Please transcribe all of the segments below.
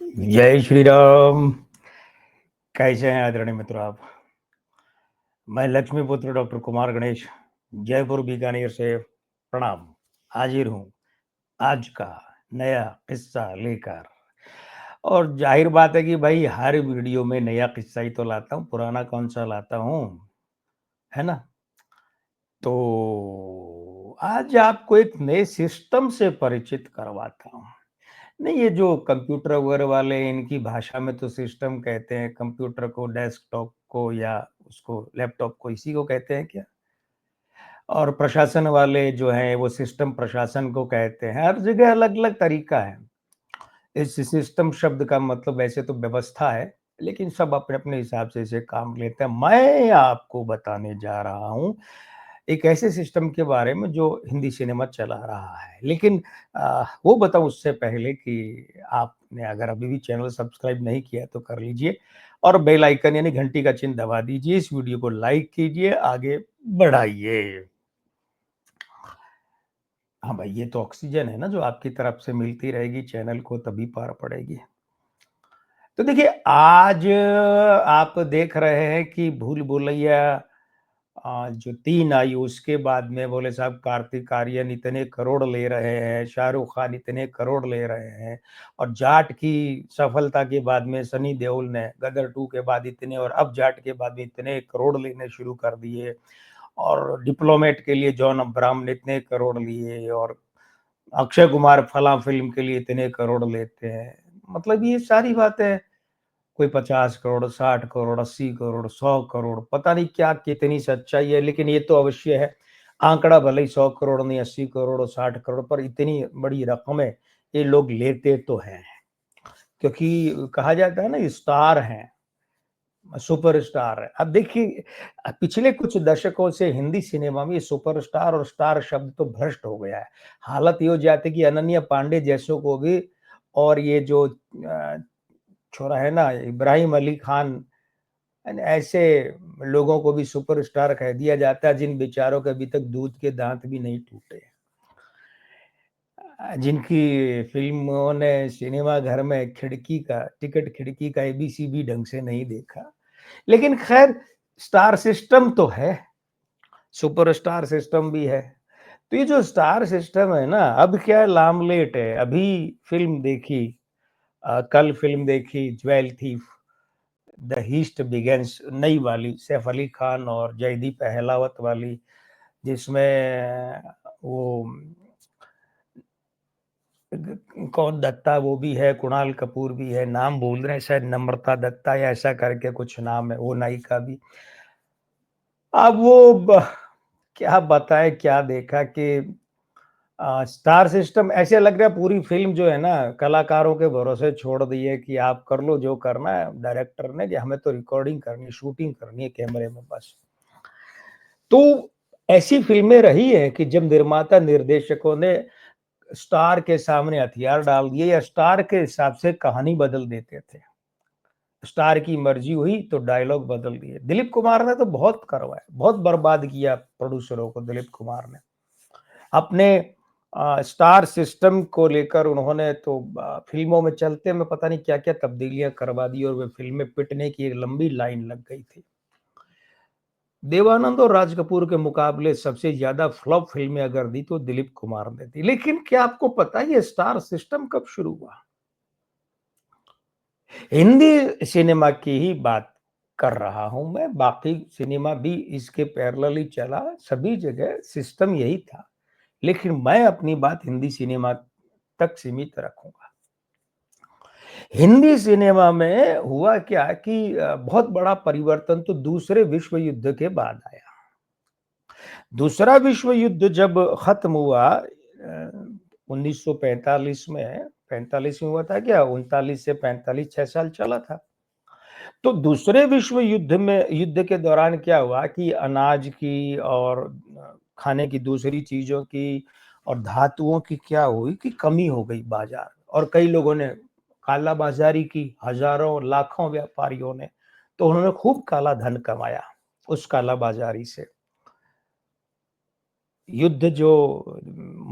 जय श्री राम। कैसे हैं आदरणीय मित्र आप? मैं लक्ष्मीपुत्र डॉक्टर कुमार गणेश जयपुर बीकानेर से प्रणाम। हाजिर हूँ आज का नया किस्सा लेकर। और जाहिर बात है कि भाई हर वीडियो में नया किस्सा ही तो लाता हूँ, पुराना कौन सा लाता हूँ, है ना? तो आज आपको एक नए सिस्टम से परिचित करवाता हूँ। नहीं, ये जो कंप्यूटर वगैरह वाले, इनकी भाषा में तो सिस्टम कहते हैं, कंप्यूटर को, डेस्कटॉप को या उसको लैपटॉप को, इसी को कहते हैं क्या? और प्रशासन वाले जो हैं वो सिस्टम प्रशासन को कहते हैं। हर जगह अलग-अलग तरीका है। इस सिस्टम शब्द का मतलब वैसे तो व्यवस्था है, लेकिन सब अपने-अपने हिसाब से इसे काम लेते हैं। मैं आपको बताने जा रहा हूँ एक ऐसे सिस्टम के बारे में जो हिंदी सिनेमा चला रहा है। लेकिन वो बताऊँ उससे पहले कि आपने अगर अभी भी चैनल सब्सक्राइब नहीं किया तो कर लीजिए और बेल आइकन यानी घंटी का चिन्ह दबा दीजिए। इस वीडियो को लाइक कीजिए, आगे बढ़ाइए। हाँ भाई, ये तो ऑक्सीजन है ना जो आपकी तरफ से मिलती रहेगी चैनल को, तभी पार पड़ेगी। तो देखिए, आज आप देख रहे हैं कि भूल भुलैया जो 3 आई उसके बाद में बोले साहब कार्तिक आर्यन इतने करोड़ ले रहे हैं, शाहरुख खान इतने करोड़ ले रहे हैं और जाट की सफलता के बाद में सनी देओल ने गदर 2 के बाद इतने, और अब जाट के बाद में इतने करोड़ लेने शुरू कर दिए। और डिप्लोमेट के लिए जॉन अब्राहम ने इतने करोड़ लिए और अक्षय कुमार फला फ़िल्म के लिए इतने करोड़ लेते हैं। मतलब ये सारी बातें, कोई 50 करोड़, 60 करोड़, 80 करोड़, 100 करोड़, पता नहीं क्या कितनी सच्चाई है, लेकिन ये तो अवश्य है। आंकड़ा भले ही 100 करोड़ नहीं, 80 करोड़ और 60 करोड़, पर इतनी बड़ी रकमें ये लोग लेते तो हैं। क्योंकि कहा जाता है ना, स्टार हैं, सुपरस्टार है। अब देखिए, पिछले कुछ दशकों से हिंदी सिनेमा में ये सुपरस्टार और स्टार शब्द तो भ्रष्ट हो गया है। हालत ये हो जाती है कि अनन्या पांडे जैसों को भी, और ये जो छोरा है ना इब्राहिम अली खान, ऐसे लोगों को भी सुपरस्टार कह दिया जाता है, जिन बेचारों के अभी तक दूध के दांत भी नहीं टूटे। जिनकी फिल्मों ने सिनेमा घर में खिड़की का एबीसी भी ढंग से नहीं देखा। लेकिन खैर, स्टार सिस्टम तो है, सुपरस्टार सिस्टम भी है। तो ये जो स्टार सिस्टम है ना, अब क्या लामलेट है। अभी फिल्म देखी, कल फिल्म देखी jewel thief, the heist begins, नई वाली, सैफ अली खान और जयदीप अहलावत वाली, जिसमें वो कौन दत्ता वो भी है, कुणाल कपूर भी है, नाम भूल रहे हैं, शायद नम्रता दत्ता या ऐसा करके कुछ नाम है वो नायिका भी। अब वो क्या बताए, क्या देखा कि स्टार सिस्टम ऐसे लग रहा है, पूरी फिल्म जो है ना कलाकारों के भरोसे छोड़ दी है कि आप कर लो जो करना है। डायरेक्टर ने कि हमें तो रिकॉर्डिंग करनी है, शूटिंग करनी है कैमरे में बस। तो ऐसी फिल्में रही है कि जब निर्माता निर्देशकों ने स्टार के सामने हथियार डाल दिए या स्टार के हिसाब से कहानी बदल देते थे। स्टार की मर्जी हुई तो डायलॉग बदल दिए। दिलीप कुमार ने तो बहुत करवाया, बहुत बर्बाद किया प्रोड्यूसरों को। दिलीप कुमार ने अपने स्टार सिस्टम को लेकर उन्होंने तो फिल्मों में चलते में पता नहीं क्या-क्या तब्दीलियां करवा दी और वे फिल्में पिटने की एक लंबी लाइन लग गई थी। देवानंद और राज कपूर के मुकाबले सबसे ज्यादा फ्लॉप फिल्में अगर दी तो दिलीप कुमार ने दी। लेकिन क्या आपको पता है ये स्टार सिस्टम कब शुरू हुआ? हिंदी सिनेमा की ही बात कर रहा हूं मैं, बाकी सिनेमा भी इसके पैरेलल ही चला, सभी जगह सिस्टम यही था। लेकिन मैं अपनी बात हिंदी सिनेमा तक सीमित रखूंगा। हिंदी सिनेमा में हुआ क्या कि बहुत बड़ा परिवर्तन तो दूसरे विश्व युद्ध के बाद आया। दूसरा विश्व युद्ध जब खत्म हुआ 1945 में, 45 में हुआ था क्या, 39 से 45 6 साल चला था। तो दूसरे विश्व युद्ध के दौरान क्या हुआ कि अनाज की और खाने की दूसरी चीजों की और धातुओं की क्या हुई कि कमी हो गई बाजार, और कई लोगों ने काला बाजारी की, हजारों लाखों व्यापारियों ने। तो उन्होंने खूब काला धन कमाया उस काला बाजारी से। युद्ध जो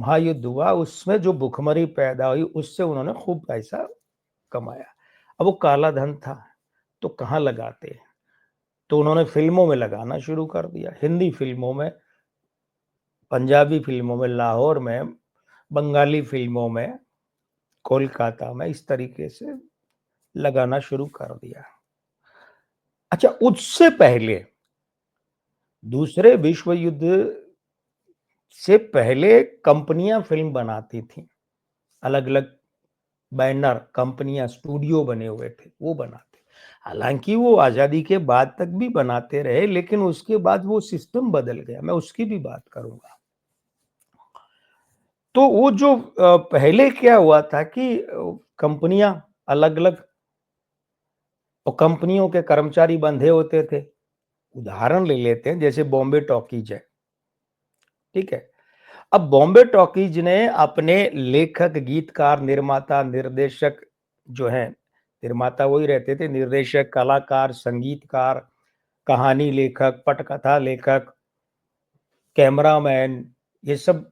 महायुद्ध हुआ उसमें जो भुखमरी पैदा हुई उससे उन्होंने खूब पैसा कमाया। अब वो काला धन था, तो कहाँ लगाते? तो उन्होंने फ़िल्मों में लगाना शुरू कर दिया, हिंदी फ़िल्मों में, पंजाबी फ़िल्मों में, लाहौर में, बंगाली फ़िल्मों में, कोलकाता में, इस तरीके से लगाना शुरू कर दिया। अच्छा, उससे पहले दूसरे विश्व युद्ध से पहले कंपनियाँ फ़िल्म बनाती थीं, अलग-अलग बैनर, कंपनियाँ, स्टूडियो बने हुए थे, वो बनाते। हालाँकि वो आज़ादी के बाद तक भी बनाते रहे, लेकिन उसके बाद वो सिस्टम बदल गया, मैं उसकी भी बात करूँगा। तो वो जो पहले क्या हुआ था कि कंपनियाँ अलग-अलग और कंपनियों के कर्मचारी बंधे होते थे। उदाहरण ले लेते हैं, जैसे बॉम्बे टॉकीज है, ठीक है? अब बॉम्बे टॉकीज ने अपने लेखक, गीतकार, निर्माता, निर्देशक जो हैं, निर्माता वही रहते थे, निर्देशक, कलाकार, संगीतकार, कहानी लेखक, पटकथा लेखक, कैमरामैन, ये सब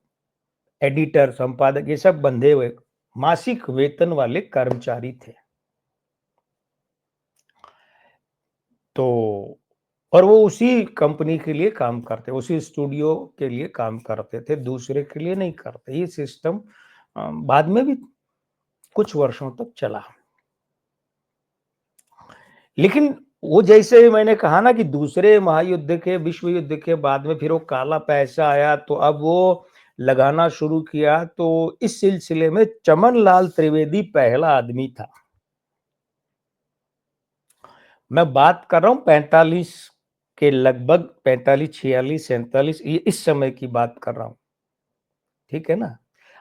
एडिटर, संपादक, ये सब बंधे हुए मासिक वेतन वाले कर्मचारी थे। तो और वो उसी कंपनी के लिए काम करते, उसी स्टूडियो के लिए काम करते थे, दूसरे के लिए नहीं करते। ये सिस्टम बाद में भी कुछ वर्षों तक चला। लेकिन वो, जैसे मैंने कहा ना कि दूसरे महायुद्ध के, विश्व युद्ध के बाद में फिर वो काला पैसा आया, तो अब वो लगाना शुरू किया, तो इस सिलसिले में चमनलाल त्रिवेदी पहला आदमी था। मैं बात कर रहा हूँ 45 के लगभग, 45, 46, 47, ये इस समय की बात कर रहा हूँ, ठीक है ना?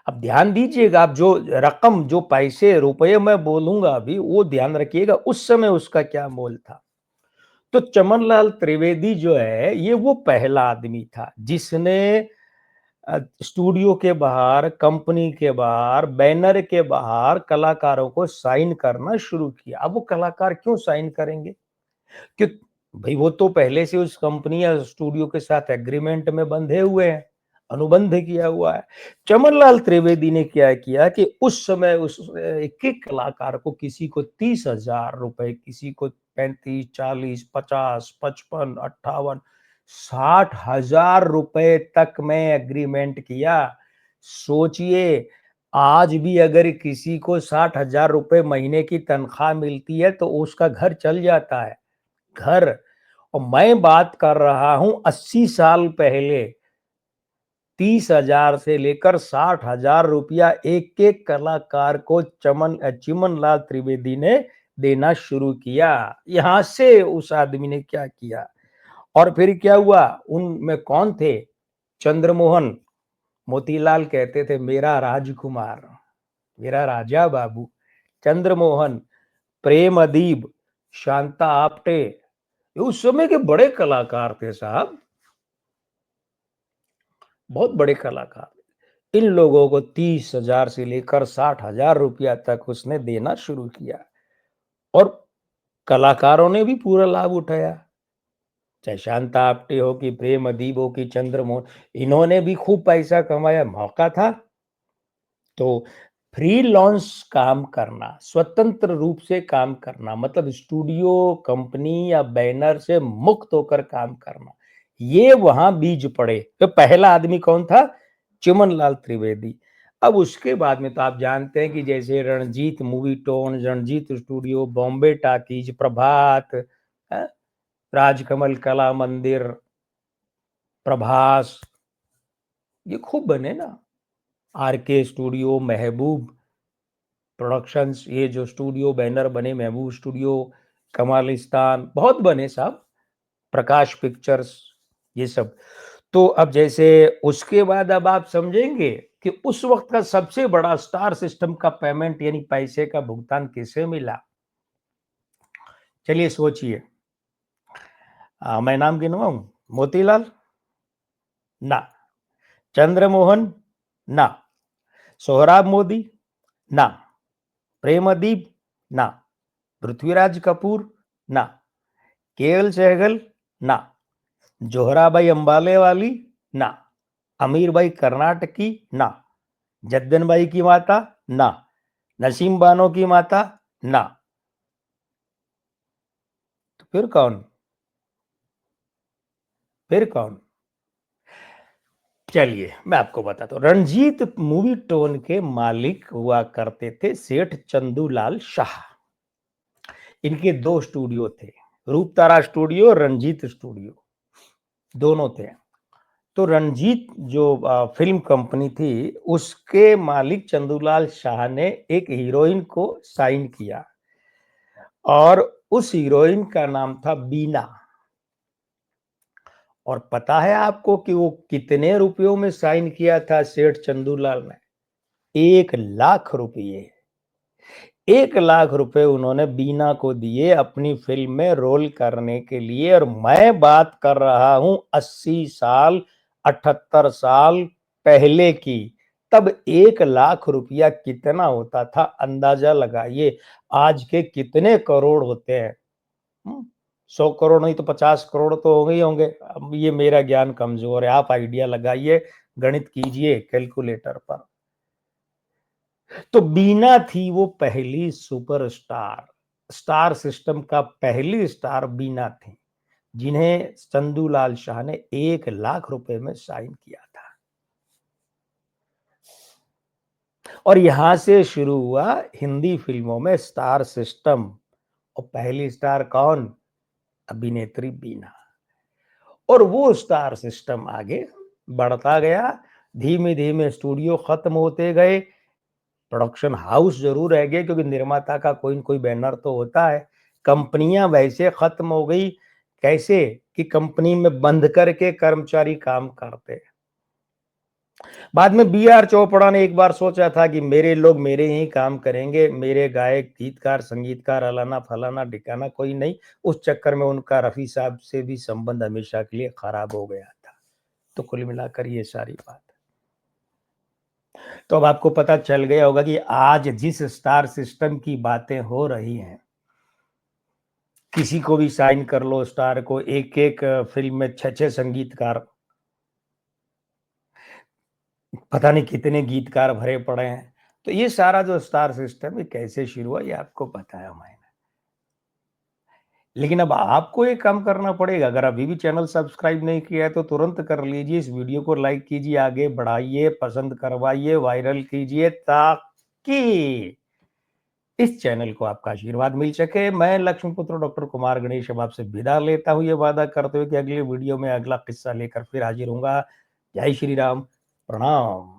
अब ध्यान दीजिएगा, आप जो रकम, जो पैसे, रुपए मैं बोलूँगा अभी, वो ध्यान रखिएगा उस समय उसका क्या मोल था। तो चमनलाल त्रिवेदी जो है, ये वो पहला आदमी था जिसने स्टूडियो के बाहर, कंपनी के बाहर, बैनर के बाहर कलाकारों को साइन करना शुरू किया। अब वो कलाकार क्यों साइन करेंगे? क्यों? भाई वो तो पहले से उस कंपनी या स्टूडियो के साथ एग्रीमेंट में बंधे हुए हैं, अनुबंध किया हुआ है। चमनलाल त्रिवेदी ने क्या किया कि उस समय उस एक-एक कलाकार को, किसी को 30,000 रुपए, किसी को 35, 40, 50, 55, 58, 60,000 रुपए तक में एग्रीमेंट किया। सोचिए, आज भी अगर किसी को 60,000 रुपए महीने की तनख्वाह मिलती है तो उसका घर चल जाता है। घर, और मैं बात कर रहा हूं 80 साल पहले, 30,000 से लेकर 60,000 रुपया एक एक कलाकार को चिमनलाल त्रिवेदी ने देना शुरू किया। यहां से उस आदमी ने क्या किया, और फिर क्या हुआ, उनमें कौन थे? चंद्रमोहन, मोतीलाल कहते थे मेरा राजकुमार, मेरा राजा बाबू, चंद्रमोहन, प्रेम अदीब, शांता आप्टे, ये उस समय के बड़े कलाकार थे साहब, बहुत बड़े कलाकार। इन लोगों को 30,000 से लेकर 60,000 रुपया तक उसने देना शुरू किया, और कलाकारों ने भी पूरा लाभ उठाया। चाहे शांता आप्टे हो, कि प्रेम अदीब हो, कि चंद्रमोहन, इन्होंने भी खूब पैसा कमाया। मौका था तो फ्रीलांस काम करना, स्वतंत्र रूप से काम करना, मतलब स्टूडियो, कंपनी या बैनर से मुक्त होकर काम करना, ये वहां बीज पड़े। तो पहला आदमी कौन था? चिमनलाल त्रिवेदी। अब उसके बाद में तो आप जानते हैं कि जैसे Ranjit Movietone, Ranjit studio, Bombay talkies, Prabhat, है? राजकमल कला मंदिर, प्रभास, ये खूब बने ना। आर के स्टूडियो, महबूब प्रोडक्शंस, ये जो स्टूडियो बैनर बने, महबूब स्टूडियो, कमालिस्तान, बहुत बने साहब, प्रकाश पिक्चर्स, ये सब। तो अब जैसे उसके बाद अब आप समझेंगे कि उस वक्त का सबसे बड़ा स्टार सिस्टम का पेमेंट, यानी पैसे का भुगतान किसे मिला? चलिए सोचिए। मैं नाम गिनवाऊं? मोतीलाल? ना। चंद्रमोहन? ना। सोहराब मोदी? ना। प्रेमदीप? ना। पृथ्वीराज कपूर? ना। केएल सहगल? ना। जोहराबाई अंबाले वाली? ना। अमीरबाई कर्नाटकी? ना। जद्दनबाई की माता? ना। नसीम बानो की माता? ना। फिर कौन? फिर कौन? चलिए, मैं आपको बताता हूँ। रणजीत मूवी टोन के मालिक हुआ करते थे सेठ चंदूलाल शाह। इनके 2 स्टूडियो थे, रूपतारा स्टूडियो और रंजीत स्टूडियो, दोनों थे। तो रंजीत जो फ़िल्म कंपनी थी, उसके मालिक चंदूलाल शाह ने एक हीरोइन को साइन किया और उस हीरोइन का नाम था बीना। और पता है आपको कि वो कितने रुपयों में साइन किया था सेठ चंदूलाल ने? 1 लाख रुपये। 1 लाख रुपए उन्होंने बीना को दिए अपनी फ़िल्म में रोल करने के लिए, और मैं बात कर रहा हूँ 80 साल, 78 साल पहले की। तब 1 लाख रुपया कितना होता था अंदाज़ा लगाइए, आज के कितने करोड़ होते हैं? हुँ, 100 करोड़ नहीं तो 50 करोड़ तो होंगे ही होंगे। अब ये मेरा ज्ञान कमज़ोर है, आप आइडिया लगाइए, गणित कीजिए कैलकुलेटर पर। तो बीना थी वो पहली सुपरस्टार, स्टार सिस्टम का पहली स्टार बीना थी, जिन्हें चंदूलाल शाह ने 1 लाख रुपए में साइन किया था। और यहां से शुरू हुआ हिंदी फिल्मों में स्टार सिस्टम। और पहली स्टार कौन? अभिनेत्री बीना। और वो स्टार सिस्टम आगे बढ़ता गया, धीमे धीमे स्टूडियो खत्म होते गए, प्रोडक्शन हाउस जरूर रह गए क्योंकि निर्माता का कोई न कोई बैनर तो होता है। कंपनियां वैसे खत्म हो गई, कैसे कि कंपनी में बंद करके कर्मचारी काम करते। बाद में बी आर चोपड़ा ने एक बार सोचा था कि मेरे लोग मेरे ही काम करेंगे, मेरे गायक गीतकार संगीतकार अलाना फलाना ठिकाना कोई नहीं। उस चक्कर में उनका रफी साहब से भी संबंध हमेशा के लिए खराब हो गया था। तो कुल मिलाकर ये सारी बात। तो अब आपको पता चल गया होगा कि आज जिस स्टार सिस्टम की बातें हो रही हैं, किसी को भी साइन कर लो स्टार को, एक-एक फ़िल्म में 6-6 संगीतकार, पता नहीं कितने गीतकार भरे पड़े हैं। तो ये सारा जो स्टार सिस्टम है कैसे शुरू हुआ ये आपको बताया मैंने। लेकिन अब आपको एक काम करना पड़ेगा, अगर अभी भी चैनल सब्सक्राइब नहीं किया है तो तुरंत कर लीजिए, इस वीडियो को लाइक कीजिए, आगे बढ़ाइए, पसंद करवाइए, वायरल कीजिए ताकि इस चैनल को आपका आशीर्वाद मिल सके। मैं लक्ष्मीपुत्र डॉक्टर कुमार गणेश अब आपसे विदा लेता हूँ, ये वादा करते हुए कि अगले वीडियो में अगला किस्सा लेकर फिर हाजिर होऊँगा। जय श्री राम, प्रणाम।